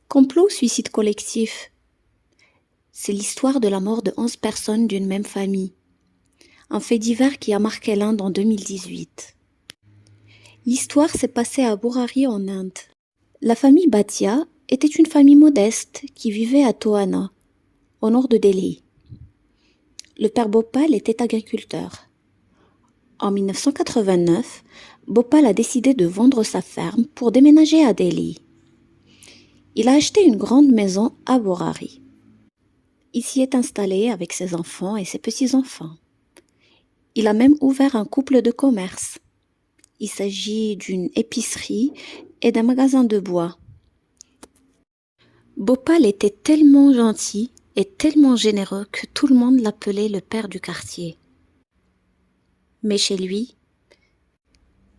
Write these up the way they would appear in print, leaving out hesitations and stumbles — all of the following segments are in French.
Complot ou suicide collectif? C'est l'histoire de la mort de 11 personnes d'une même famille. Un fait divers qui a marqué l'Inde en 2018. L'histoire s'est passée à Burari en Inde. La famille Bhatia était une famille modeste qui vivait à Tohana, au nord de Delhi. Le père Bhopal était agriculteur. En 1989, Bhopal a décidé de vendre sa ferme pour déménager à Delhi. Il a acheté une grande maison à Burari. Il s'y est installé avec ses enfants et ses petits-enfants. Il a même ouvert un couple de commerce. Il s'agit d'une épicerie et d'un magasin de bois. Bhopal était tellement gentil et tellement généreux que tout le monde l'appelait le père du quartier. Mais chez lui,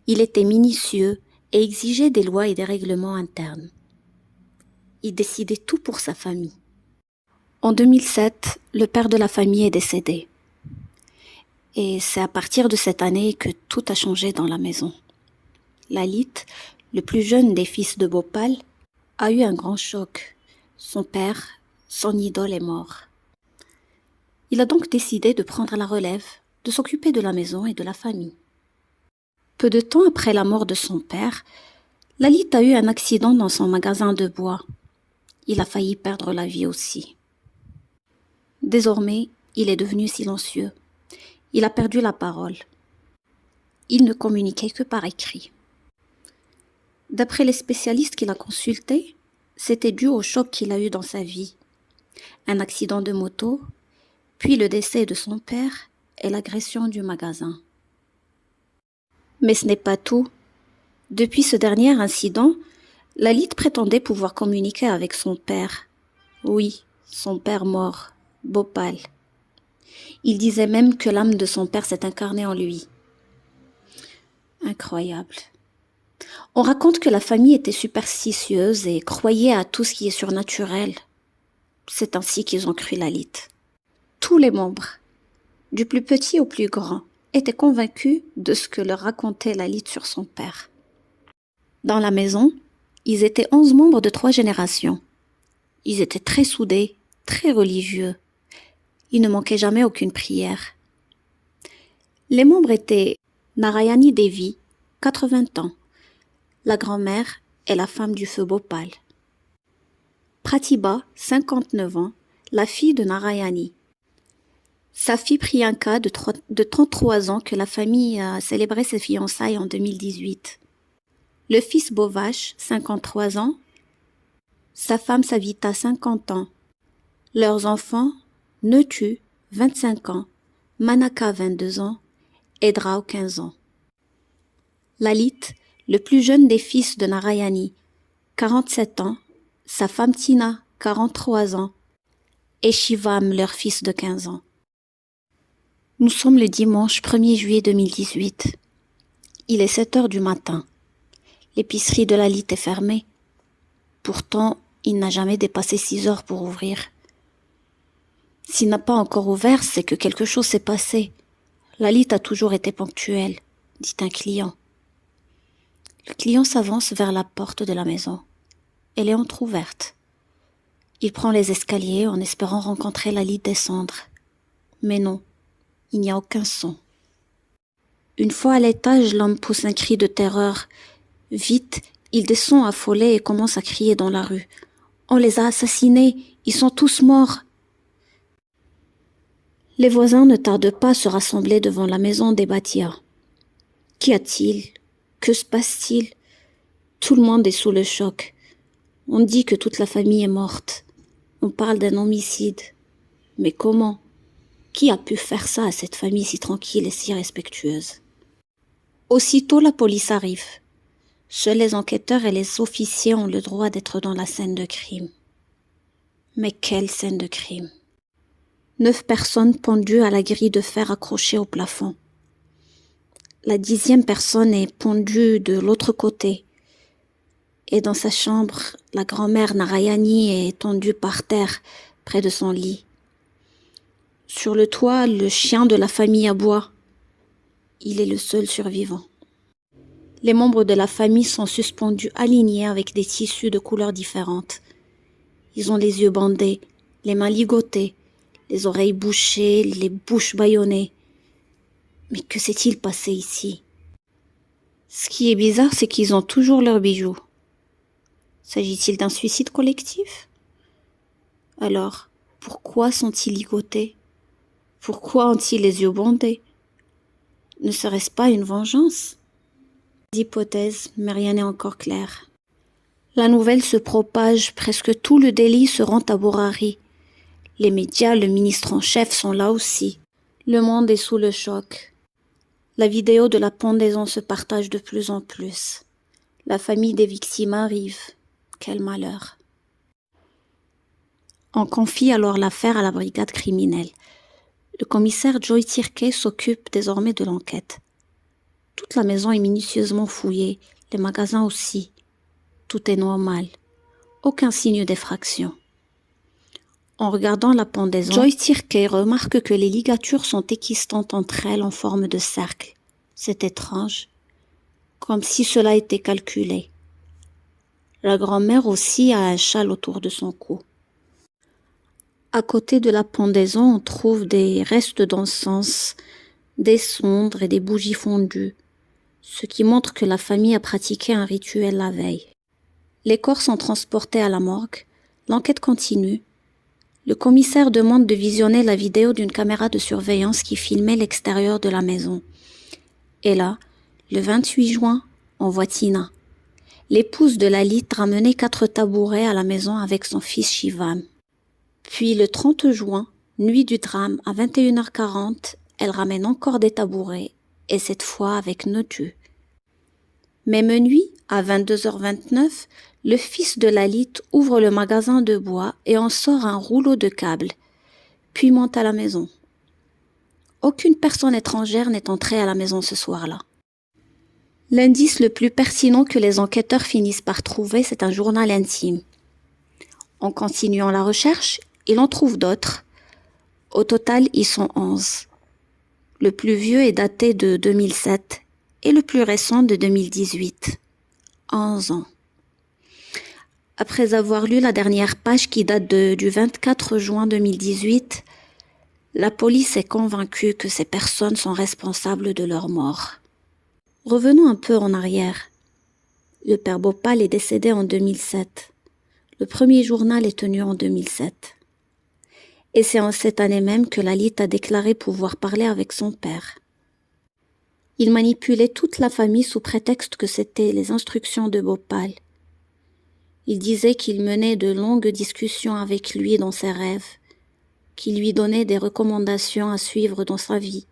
il était minutieux et exigeait des lois et des règlements internes. Il décidait tout pour sa famille. En 2007, le père de la famille est décédé. Et c'est à partir de cette année que tout a changé dans la maison. Lalit, le plus jeune des fils de Bhopal, a eu un grand choc. Son père, son idole, est mort. Il a donc décidé de prendre la relève, de s'occuper de la maison et de la famille. Peu de temps après la mort de son père, Lalit a eu un accident dans son magasin de bois. Il a failli perdre la vie aussi. Désormais, il est devenu silencieux. Il a perdu la parole. Il ne communiquait que par écrit. D'après les spécialistes qu'il a consultés, c'était dû au choc qu'il a eu dans sa vie. Un accident de moto, puis le décès de son père et l'agression du magasin. Mais ce n'est pas tout. Depuis ce dernier incident, Lalit prétendait pouvoir communiquer avec son père. Oui, son père mort, Bhopal. Il disait même que l'âme de son père s'est incarnée en lui. Incroyable. On raconte que la famille était superstitieuse et croyait à tout ce qui est surnaturel. C'est ainsi qu'ils ont cru Lalit. Tous les membres, du plus petit au plus grand, étaient convaincus de ce que leur racontait Lalit sur son père. Dans la maison, ils étaient 11 membres de 3 générations. Ils étaient très soudés, très religieux. Il ne manquait jamais aucune prière. Les membres étaient Narayani Devi, 80 ans. La grand-mère est la femme du feu Bhopal. Pratibha, 59 ans, la fille de Narayani. Sa fille Priyanka, de 33 ans, que la famille a célébré ses fiançailles en 2018. Le fils Bovash, 53 ans. Sa femme Savita, 50 ans. Leurs enfants, Netu, 25 ans. Manaka, 22 ans. Et Drao, 15 ans. Lalit, le plus jeune des fils de Narayani, 47 ans. Sa femme Tina, 43 ans. Et Shivam, leur fils de 15 ans. Nous sommes le dimanche 1er juillet 2018. Il est 7 heures du matin. L'épicerie de Lalit est fermée. Pourtant, il n'a jamais dépassé 6 heures pour ouvrir. S'il n'a pas encore ouvert, c'est que quelque chose s'est passé. Lalit a toujours été ponctuelle, dit un client. Le client s'avance vers la porte de la maison. Elle est entr'ouverte. Il prend les escaliers en espérant rencontrer Lalit descendre. Mais non, il n'y a aucun son. Une fois à l'étage, l'homme pousse un cri de terreur. Vite, il descend affolé et commence à crier dans la rue. « On les a assassinés, ils sont tous morts !» Les voisins ne tardent pas à se rassembler devant la maison des Bhatia. Qu'y a-t-il? Que se passe-t-il? Tout le monde est sous le choc. On dit que toute la famille est morte. On parle d'un homicide. Mais comment? Qui a pu faire ça à cette famille si tranquille et si respectueuse? Aussitôt, la police arrive. Seuls les enquêteurs et les officiers ont le droit d'être dans la scène de crime. Mais quelle scène de crime! 9 personnes pendues à la grille de fer accrochée au plafond. La 10e personne est pendue de l'autre côté. Et dans sa chambre, la grand-mère Narayani est étendue par terre près de son lit. Sur le toit, le chien de la famille aboie. Il est le seul survivant. Les membres de la famille sont suspendus alignés avec des tissus de couleurs différentes. Ils ont les yeux bandés, les mains ligotées, les oreilles bouchées, les bouches bâillonnées. Mais que s'est-il passé ici? Ce qui est bizarre, c'est qu'ils ont toujours leurs bijoux. S'agit-il d'un suicide collectif? Alors, pourquoi sont-ils ligotés? Pourquoi ont-ils les yeux bandés? Ne serait-ce pas une vengeance? D'hypothèses, mais rien n'est encore clair. La nouvelle se propage, presque tout le Delhi se rend à Borari. Les médias, le ministre en chef sont là aussi. Le monde est sous le choc. La vidéo de la pendaison se partage de plus en plus. La famille des victimes arrive. Quel malheur. On confie alors l'affaire à la brigade criminelle. Le commissaire Joy Tirkey s'occupe désormais de l'enquête. Toute la maison est minutieusement fouillée, les magasins aussi. Tout est normal. Aucun signe d'effraction. En regardant la pendaison, Joy Tirkey remarque que les ligatures sont équistantes entre elles en forme de cercle. C'est étrange, comme si cela était calculé. La grand-mère aussi a un châle autour de son cou. À côté de la pendaison, on trouve des restes d'encens, des cendres et des bougies fondues, ce qui montre que la famille a pratiqué un rituel la veille. Les corps sont transportés à la morgue. L'enquête continue. Le commissaire demande de visionner la vidéo d'une caméra de surveillance qui filmait l'extérieur de la maison. Et là, le 28 juin, on voit Tina. L'épouse de Lalit ramenait 4 tabourets à la maison avec son fils Shivam. Puis le 30 juin, nuit du drame, à 21h40, elle ramène encore des tabourets, et cette fois avec Notu. Même nuit, à 22h29, le fils de Lalit ouvre le magasin de bois et en sort un rouleau de câbles, puis monte à la maison. Aucune personne étrangère n'est entrée à la maison ce soir-là. L'indice le plus pertinent que les enquêteurs finissent par trouver, c'est un journal intime. En continuant la recherche, ils en trouvent d'autres. Au total, ils sont 11. Le plus vieux est daté de 2007 et le plus récent de 2018. 11 ans. Après avoir lu la dernière page qui date du 24 juin 2018, la police est convaincue que ces personnes sont responsables de leur mort. Revenons un peu en arrière. Le père Bhopal est décédé en 2007. Le premier journal est tenu en 2007. Et c'est en cette année même que Lalit a déclaré pouvoir parler avec son père. Il manipulait toute la famille sous prétexte que c'était les instructions de Bhopal. Il disait qu'il menait de longues discussions avec lui dans ses rêves, qu'il lui donnait des recommandations à suivre dans sa vie,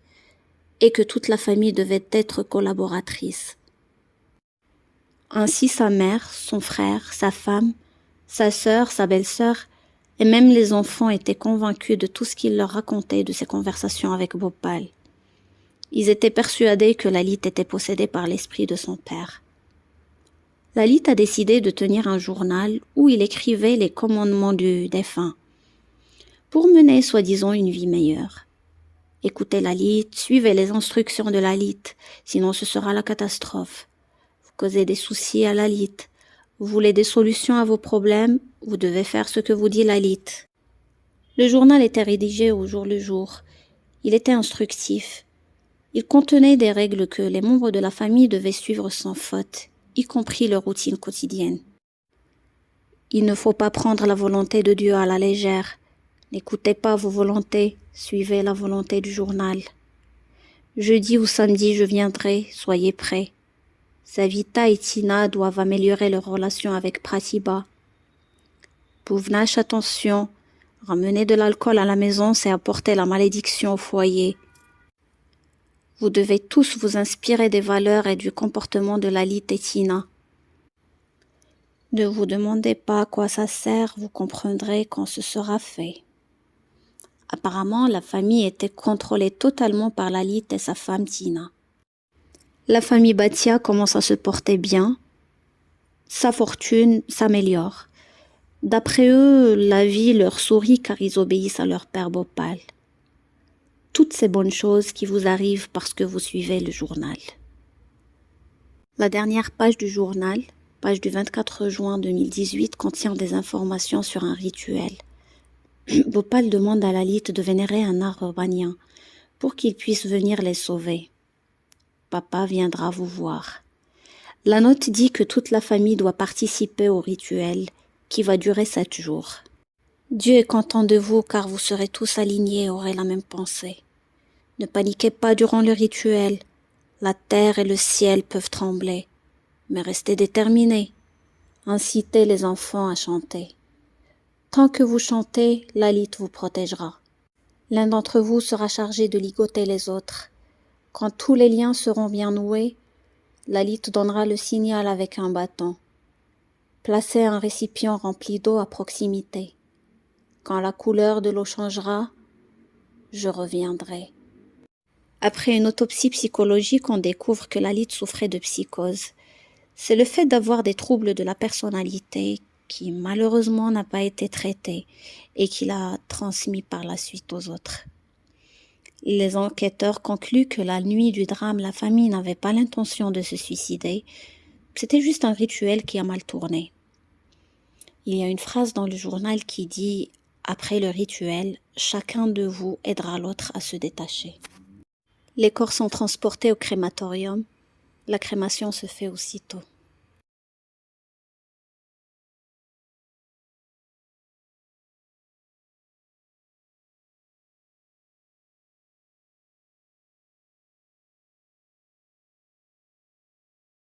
et que toute la famille devait être collaboratrice. Ainsi sa mère, son frère, sa femme, sa sœur, sa belle-sœur, et même les enfants étaient convaincus de tout ce qu'il leur racontait de ses conversations avec Bhopal. Ils étaient persuadés que Lalit était possédée par l'esprit de son père. Lalit a décidé de tenir un journal où il écrivait les commandements du défunt, pour mener soi-disant une vie meilleure. Écoutez Lalit, suivez les instructions de Lalit, sinon ce sera la catastrophe. Vous causez des soucis à Lalit. Vous voulez des solutions à vos problèmes, vous devez faire ce que vous dit Lalit. Le journal était rédigé au jour le jour. Il était instructif. Il contenait des règles que les membres de la famille devaient suivre sans faute, y compris leur routine quotidienne. Il ne faut pas prendre la volonté de Dieu à la légère. N'écoutez pas vos volontés, suivez la volonté du journal. Jeudi ou samedi, je viendrai, soyez prêts. Savita et Tina doivent améliorer leur relation avec Pratibha. Bhuvnash, attention, ramener de l'alcool à la maison, c'est apporter la malédiction au foyer. Vous devez tous vous inspirer des valeurs et du comportement de Lalit et Tina. Ne vous demandez pas à quoi ça sert, vous comprendrez quand ce sera fait. Apparemment, la famille était contrôlée totalement par Lalit et sa femme Tina. La famille Bhatia commence à se porter bien. Sa fortune s'améliore. D'après eux, la vie leur sourit car ils obéissent à leur père Bhopal. Toutes ces bonnes choses qui vous arrivent parce que vous suivez le journal. La dernière page du journal, page du 24 juin 2018, contient des informations sur un rituel. Bhopal demande à Lalit de vénérer un arbre banyan pour qu'il puisse venir les sauver. Papa viendra vous voir. La note dit que toute la famille doit participer au rituel qui va durer 7 jours. Dieu est content de vous car vous serez tous alignés et aurez la même pensée. Ne paniquez pas durant le rituel. La terre et le ciel peuvent trembler, mais restez déterminés. Incitez les enfants à chanter. Tant que vous chantez, Lalit vous protégera. L'un d'entre vous sera chargé de ligoter les autres. Quand tous les liens seront bien noués, Lalit donnera le signal avec un bâton. Placez un récipient rempli d'eau à proximité. Quand la couleur de l'eau changera, je reviendrai. Après une autopsie psychologique, on découvre que Lalit souffrait de psychose. C'est le fait d'avoir des troubles de la personnalité qui malheureusement n'a pas été traité et qu'il a transmis par la suite aux autres. Les enquêteurs concluent que la nuit du drame, la famille n'avait pas l'intention de se suicider. C'était juste un rituel qui a mal tourné. Il y a une phrase dans le journal qui dit « Après le rituel, chacun de vous aidera l'autre à se détacher ». Les corps sont transportés au crématorium. La crémation se fait aussitôt.